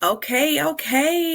Okay.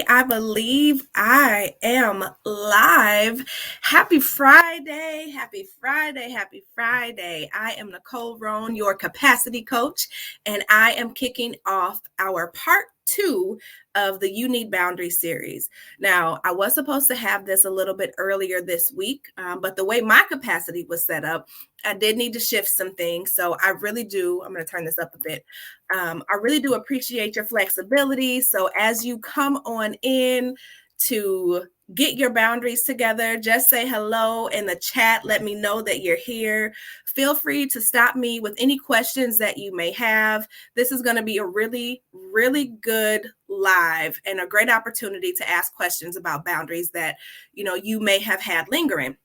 I believe I am live. Happy Friday. Happy Friday. I am Nicole Roan, your capacity coach, and I am kicking off our part two of the You Need Boundaries series. Now, I was supposed to have this a little bit earlier this week, but the way my capacity was set up, I did need to shift some things. So I really do. I'm going to turn this up a bit. I really do appreciate your flexibility. So as you come on in to get your boundaries together, just say hello in the chat. Let me know that you're here. Feel free to stop me with any questions that you may have. This is going to be a really good live and a great opportunity to ask questions about boundaries that, you may have had lingering.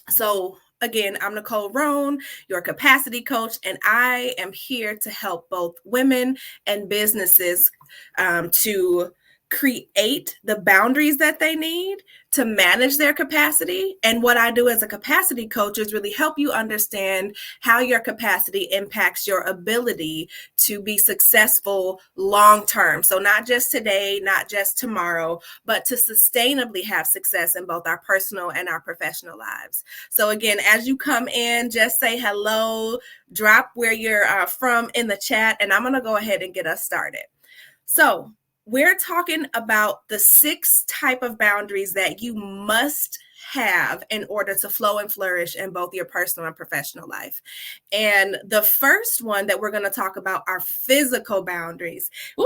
So again, I'm Nicole Roan, your capacity coach, and I am here to help both women and businesses to create the boundaries that they need to manage their capacity. And what I do as a capacity coach is really help you understand how your capacity impacts your ability to be successful long term. So not just today, not just tomorrow, but to sustainably have success in both our personal and our professional lives. So again, as you come in, just say hello, drop where you're from in the chat, and I'm going to go ahead and get us started. So we're talking about the 6 type of boundaries that you must have in order to flow and flourish in both your personal and professional life. And the first one that we're going to talk about are physical boundaries. Woohoo!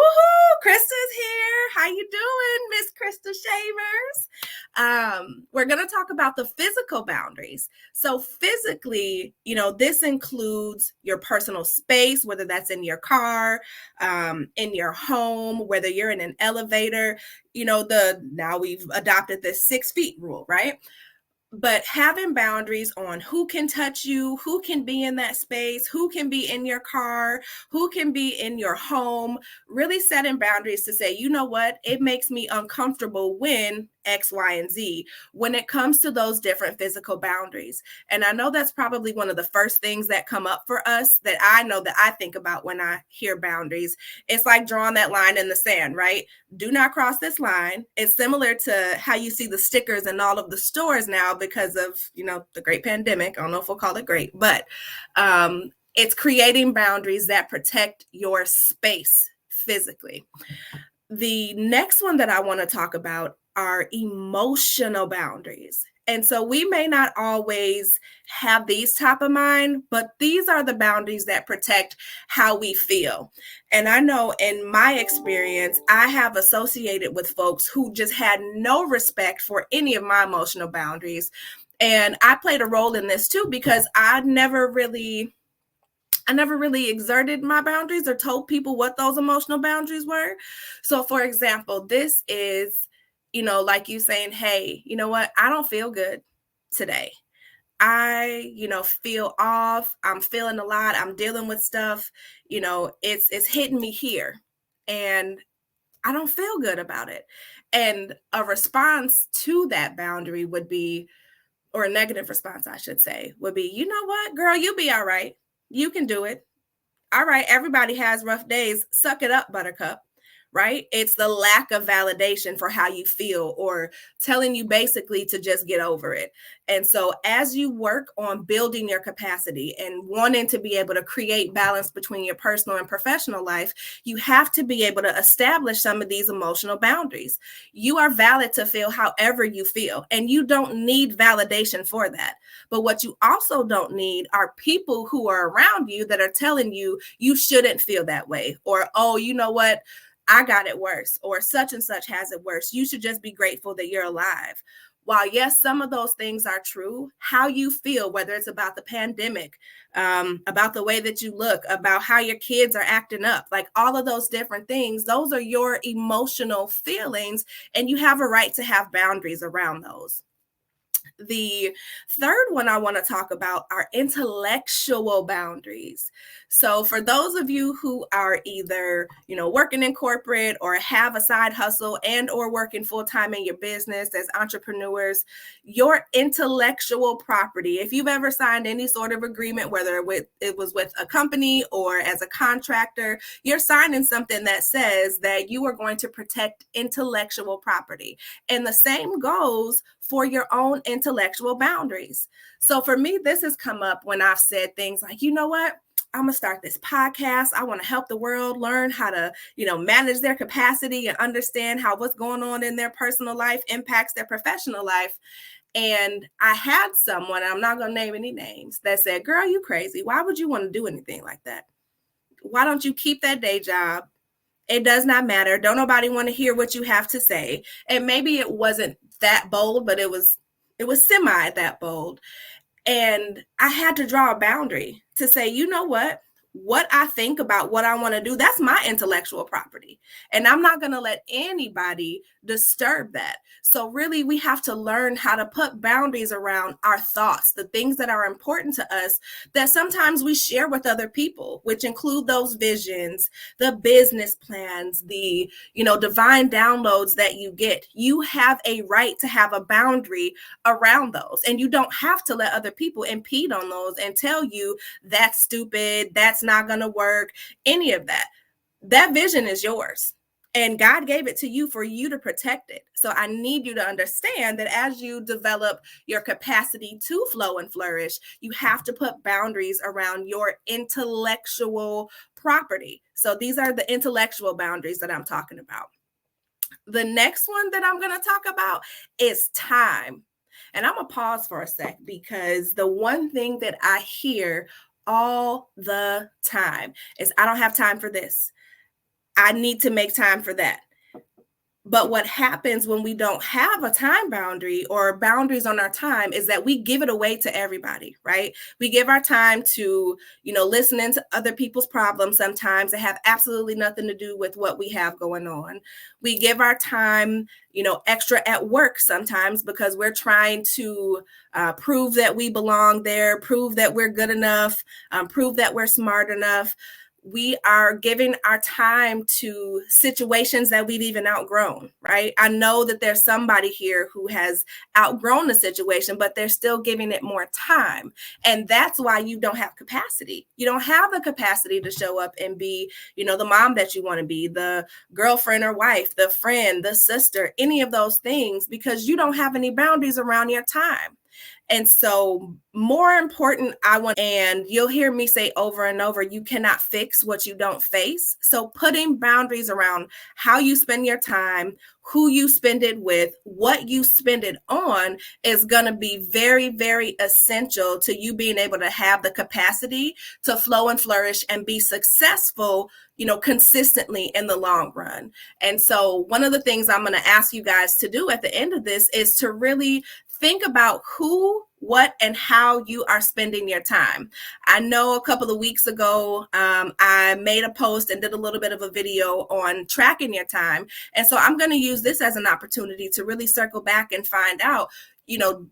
Krista's here. How you doing, Miss Krista Shavers? We're going to talk about the physical boundaries. So physically, this includes your personal space, whether that's in your car, in your home, whether you're in an elevator. Now we've adopted this 6 feet rule, right? But having boundaries on who can touch you, who can be in that space, who can be in your car, who can be in your home, really setting boundaries to say, you know what, it makes me uncomfortable when X, Y, and Z when it comes to those different physical boundaries. And I know that's probably one of the first things that come up for us that I know that I think about when I hear boundaries. It's like drawing that line in the sand, right? Do not cross this line. It's similar to how you see the stickers in all of the stores now because of, the great pandemic. I don't know if we'll call it great, but it's creating boundaries that protect your space physically. The next one that I want to talk about are emotional boundaries. And so we may not always have these top of mind, but these are the boundaries that protect how we feel. And I know in my experience, I have associated with folks who just had no respect for any of my emotional boundaries. And I played a role in this too, because I never really exerted my boundaries or told people what those emotional boundaries were. So for example, this is, like you saying, hey, you know what? I don't feel good today. I, feel off. I'm feeling a lot. I'm dealing with stuff, it's hitting me here and I don't feel good about it. And a response to that boundary would be, or a negative response, I should say, would be, you know what, girl, you'll be all right. You can do it. All right, everybody has rough days. Suck it up, buttercup, right? It's the lack of validation for how you feel or telling you basically to just get over it. And so as you work on building your capacity and wanting to be able to create balance between your personal and professional life, you have to be able to establish some of these emotional boundaries. You are valid to feel however you feel, and you don't need validation for that. But what you also don't need are people who are around you that are telling you you shouldn't feel that way, or, oh, you know what? I got it worse, or such and such has it worse. You should just be grateful that you're alive. While yes, some of those things are true, how you feel, whether it's about the pandemic, about the way that you look, about how your kids are acting up, like all of those different things, those are your emotional feelings, and you have a right to have boundaries around those. The third one I want to talk about are intellectual boundaries. So for those of you who are either, working in corporate or have a side hustle and or working full-time in your business as entrepreneurs, your intellectual property, if you've ever signed any sort of agreement, whether it was with a company or as a contractor, you're signing something that says that you are going to protect intellectual property. And the same goes for your own intellectual boundaries. So for me, this has come up when I've said things like, you know what? I'm going to start this podcast. I want to help the world learn how to, manage their capacity and understand how what's going on in their personal life impacts their professional life. And I had someone, I'm not going to name any names, that said, girl, you crazy. Why would you want to do anything like that? Why don't you keep that day job? It does not matter. Don't nobody want to hear what you have to say. And maybe it wasn't that bold, but it was semi that bold. And I had to draw a boundary to say, you know what I think about what I want to do, that's my intellectual property. And I'm not going to let anybody disturb that. So really, we have to learn how to put boundaries around our thoughts, the things that are important to us that sometimes we share with other people, which include those visions, the business plans, the, divine downloads that you get. You have a right to have a boundary around those. And you don't have to let other people impede on those and tell you that's stupid, that's not going to work, any of that. That vision is yours. And God gave it to you for you to protect it. So I need you to understand that as you develop your capacity to flow and flourish, you have to put boundaries around your intellectual property. So these are the intellectual boundaries that I'm talking about. The next one that I'm going to talk about is time. And I'm going to pause for a sec because the one thing that I hear all the time is, I don't have time for this. I need to make time for that. But what happens when we don't have a time boundary or boundaries on our time is that we give it away to everybody, right? We give our time to, listening to other people's problems sometimes that have absolutely nothing to do with what we have going on. We give our time, extra at work sometimes because we're trying to prove that we belong there, prove that we're good enough, prove that we're smart enough. We are giving our time to situations that we've even outgrown, right? I know that there's somebody here who has outgrown the situation, but they're still giving it more time. And that's why you don't have capacity. You don't have the capacity to show up and be, the mom that you want to be, the girlfriend or wife, the friend, the sister, any of those things, because you don't have any boundaries around your time. And so more important, and you'll hear me say over and over, you cannot fix what you don't face. So putting boundaries around how you spend your time, who you spend it with, what you spend it on is going to be very, very essential to you being able to have the capacity to flow and flourish and be successful, consistently in the long run. And so one of the things I'm going to ask you guys to do at the end of this is to really think about who, what, and how you are spending your time. I know a couple of weeks ago, I made a post and did a little bit of a video on tracking your time. And so I'm going to use this as an opportunity to really circle back and find out,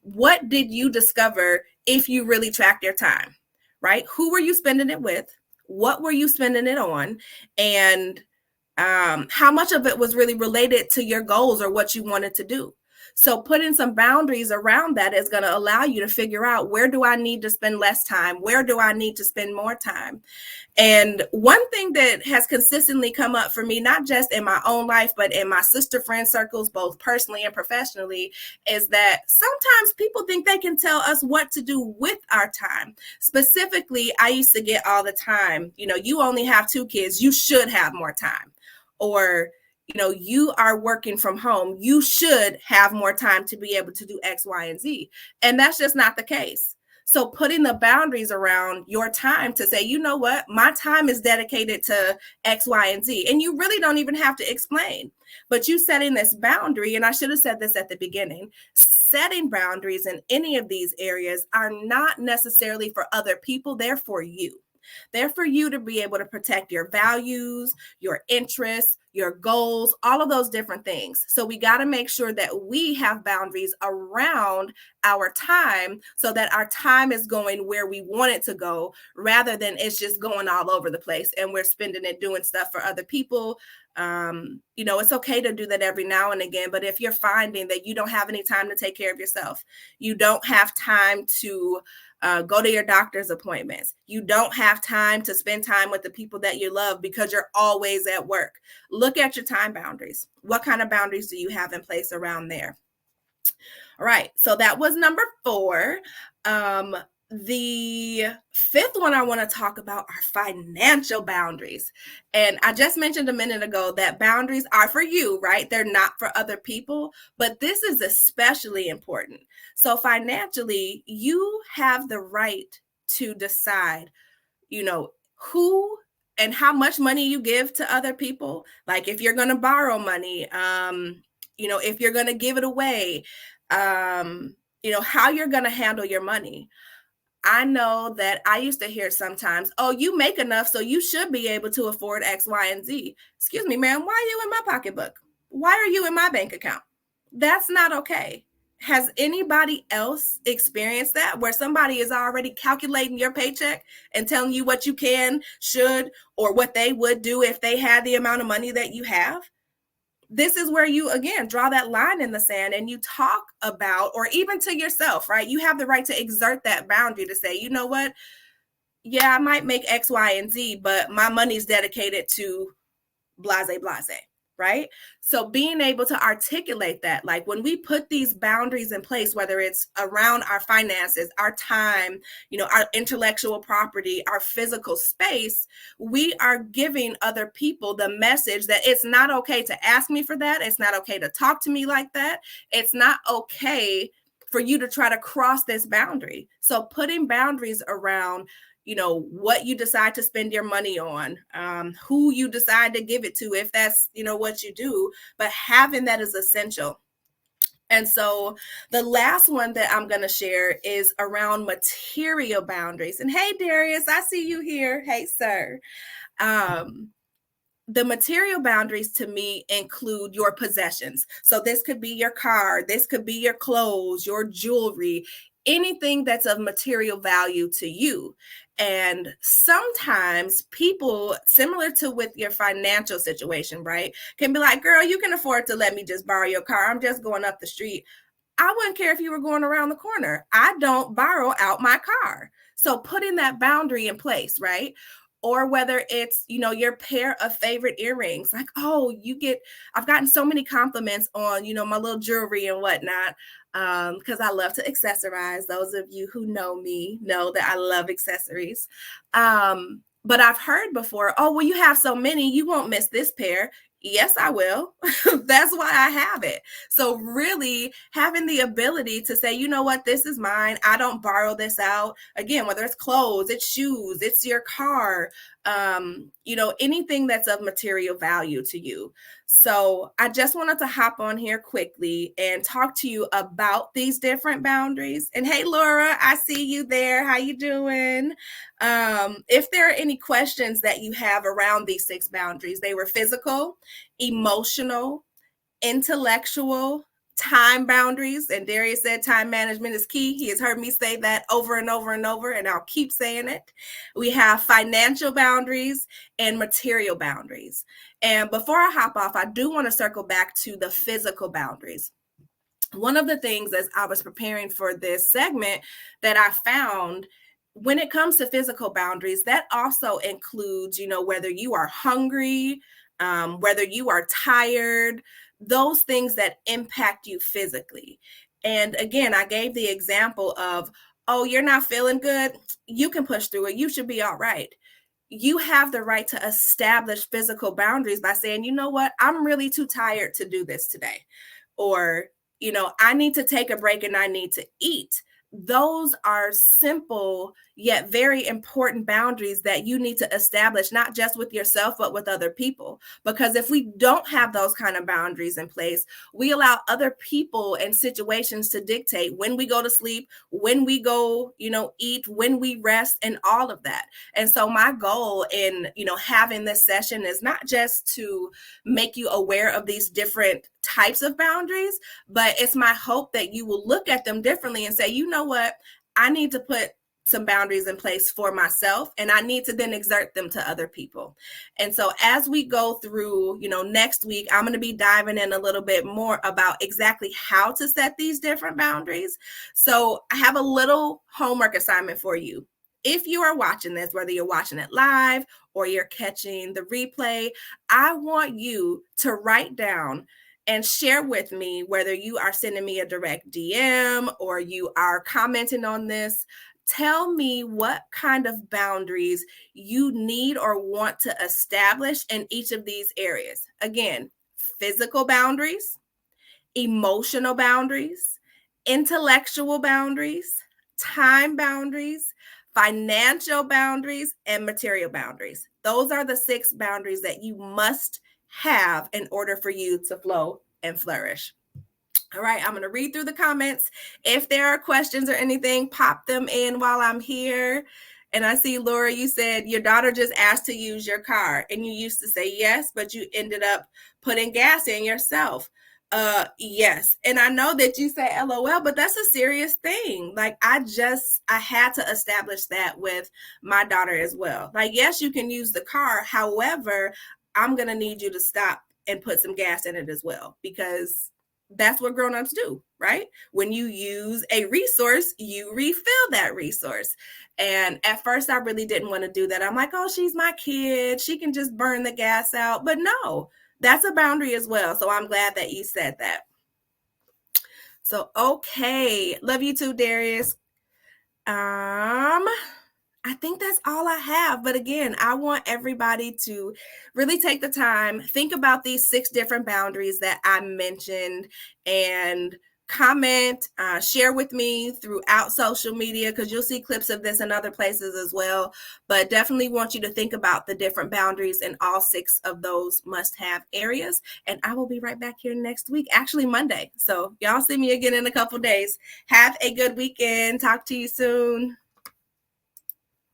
what did you discover if you really tracked your time, right? Who were you spending it with? What were you spending it on? And how much of it was really related to your goals or what you wanted to do? So putting some boundaries around that is going to allow you to figure out, where do I need to spend less time? Where do I need to spend more time? And one thing that has consistently come up for me, not just in my own life, but in my sister friend circles, both personally and professionally, is that sometimes people think they can tell us what to do with our time. Specifically, I used to get all the time, you only have 2 kids, you should have more time. Or, you are working from home, you should have more time to be able to do X, Y, and Z. And that's just not the case. So putting the boundaries around your time to say, you know what, my time is dedicated to X, Y, and Z. And you really don't even have to explain, but you setting this boundary, and I should have said this at the beginning, setting boundaries in any of these areas are not necessarily for other people, they're for you. They're for you to be able to protect your values, your interests, your goals, all of those different things. So we got to make sure that we have boundaries around our time so that our time is going where we want it to go rather than it's just going all over the place and we're spending it doing stuff for other people. It's okay to do that every now and again, but if you're finding that you don't have any time to take care of yourself, you don't have time to go to your doctor's appointments, you don't have time to spend time with the people that you love because you're always at work, look at your time boundaries. What kind of boundaries do you have in place around there? All right, so that was number 4. The 5th one I want to talk about are financial boundaries. And I just mentioned a minute ago that boundaries are for you, right? They're not for other people, but this is especially important. So financially, you have the right to decide, who and how much money you give to other people. Like if you're going to borrow money, if you're going to give it away, how you're going to handle your money. I know that I used to hear sometimes, oh, you make enough, so you should be able to afford X, Y, and Z. Excuse me, ma'am, why are you in my pocketbook? Why are you in my bank account? That's not okay. Has anybody else experienced that where somebody is already calculating your paycheck and telling you what you can, should, or what they would do if they had the amount of money that you have? This is where you, again, draw that line in the sand and you talk about, or even to yourself, right? You have the right to exert that boundary to say, you know what? Yeah, I might make X, Y, and Z, but my money's dedicated to blase, right? So being able to articulate that, like when we put these boundaries in place, whether it's around our finances, our time, our intellectual property, our physical space, we are giving other people the message that it's not okay to ask me for that. It's not okay to talk to me like that. It's not okay for you to try to cross this boundary. So putting boundaries around what you decide to spend your money on, who you decide to give it to, if that's, what you do, but having that is essential. And so the last one that I'm going to share is around material boundaries. And hey, Darius, I see you here. Hey, sir. The material boundaries to me include your possessions. So this could be your car, this could be your clothes, your jewelry, anything that's of material value to you. And sometimes people, similar to with your financial situation, right, can be like, girl, you can afford to let me just borrow your car. I'm just going up the street. I wouldn't care if you were going around the corner. I don't borrow out my car. So putting that boundary in place, right? Or whether it's, your pair of favorite earrings, like, oh, I've gotten so many compliments on, my little jewelry and whatnot, because I love to accessorize. Those of you who know me know that I love accessories. But I've heard before, oh, well, you have so many, you won't miss this pair. Yes, I will. That's why I have it. So really having the ability to say, you know what, this is mine. I don't borrow this out. Again, whether it's clothes, it's shoes, it's your car, anything that's of material value to you. So I just wanted to hop on here quickly and talk to you about these different boundaries. And hey, Laura, I see you there. How you doing? If there are any questions that you have around these 6 boundaries, they were physical, emotional, intellectual, time boundaries. And Darius said time management is key. He has heard me say that over and over and over, and I'll keep saying it. We have financial boundaries and material boundaries. And before I hop off, I do want to circle back to the physical boundaries. One of the things as I was preparing for this segment that I found when it comes to physical boundaries, that also includes, whether you are hungry, whether you are tired, those things that impact you physically. And again, I gave the example of, oh, you're not feeling good. You can push through it. You should be all right. You have the right to establish physical boundaries by saying, you know what, I'm really too tired to do this today. Or, I need to take a break and I need to eat. those are simple yet very important boundaries that you need to establish, not just with yourself, but with other people. Because if we don't have those kind of boundaries in place, we allow other people and situations to dictate when we go to sleep, when we go, eat, when we rest, and all of that. And so my goal in, having this session is not just to make you aware of these different types of boundaries, but it's my hope that you will look at them differently and say, you know what, I need to put some boundaries in place for myself, and I need to then exert them to other people. And so as we go through, next week, I'm going to be diving in a little bit more about exactly how to set these different boundaries. So I have a little homework assignment for you. If you are watching this, whether you're watching it live or you're catching the replay, I want you to write down and share with me, whether you are sending me a direct DM or you are commenting on this. Tell me what kind of boundaries you need or want to establish in each of these areas. Again, physical boundaries, emotional boundaries, intellectual boundaries, time boundaries, financial boundaries, and material boundaries. Those are the 6 boundaries that you must have in order for you to flow and flourish. All right, I'm going to read through the comments. If there are questions or anything, pop them in while I'm here. And I see, Laura, you said your daughter just asked to use your car and you used to say yes, but you ended up putting gas in yourself. Yes. And I know that you say LOL, but that's a serious thing. Like I had to establish that with my daughter as well. Like, yes, you can use the car. However, I'm going to need you to stop and put some gas in it as well, because that's what grown-ups do, right? When you use a resource, you refill that resource. And at first I really didn't want to do that. I'm like, oh, she's my kid, she can just burn the gas out. But no, that's a boundary as well. So I'm glad that you said that. So, okay. Love you too, Darius. I think that's all I have. But again, I want everybody to really take the time, think about these 6 different boundaries that I mentioned, and comment, share with me throughout social media, because you'll see clips of this in other places as well. But definitely want you to think about the different boundaries in all 6 of those must-have areas. And I will be right back here next week, actually Monday. So y'all see me again in a couple days. Have a good weekend. Talk to you soon.